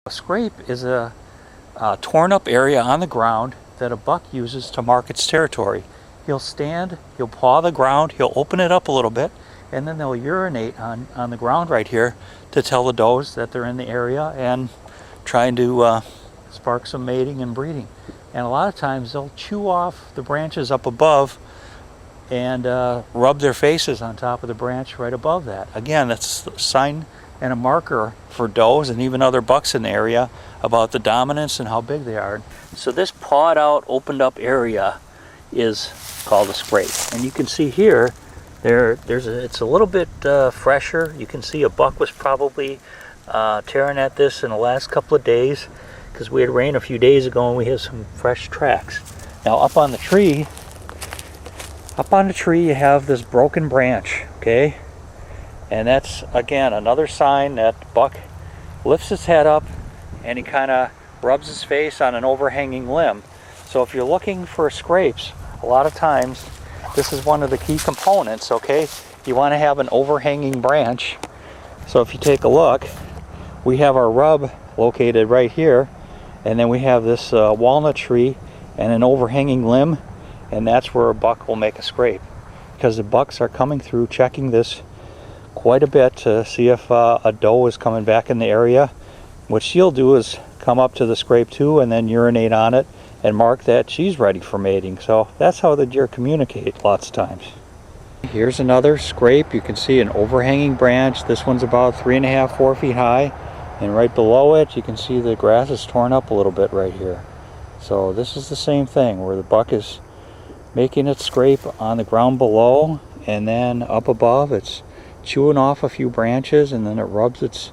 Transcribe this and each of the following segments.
A scrape is a torn up area on the ground that a buck uses to mark its territory. He'll stand, he'll paw the ground, he'll open it up a little bit, and then they'll urinate on the ground right here to tell the does that they're in the area and trying to spark some mating and breeding. And a lot of times they'll chew off the branches up above and rub their faces on top of the branch right above that. Again, that's a sign and a marker for does and even other bucks in the area about the dominance and how big they are. So this pawed out, opened up area is called a scrape. And you can see here, it's a little bit fresher. You can see a buck was probably tearing at this in the last couple of days because we had rain a few days ago and we had some fresh tracks. Now up on the tree you have this broken branch, okay? And that's, again, another sign that the buck lifts his head up and he kind of rubs his face on an overhanging limb. So if you're looking for scrapes, a lot of times this is one of the key components, okay? You want to have an overhanging branch. So if you take a look, we have our rub located right here, and then we have this walnut tree and an overhanging limb, and that's where a buck will make a scrape, because the bucks are coming through checking this quite a bit to see if a doe is coming back in the area. What she'll do is come up to the scrape too and then urinate on it and mark that she's ready for mating. So that's how the deer communicate lots of times. Here's another scrape. You can see an overhanging branch. This one's about 3.5, 4 feet high, and right below it you can see the grass is torn up a little bit right here. So this is the same thing where the buck is making its scrape on the ground below, and then up above it's chewing off a few branches, and then it rubs its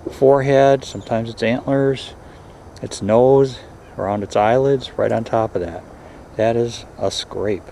forehead, sometimes its antlers, its nose, around its eyelids, right on top of that. That is a scrape.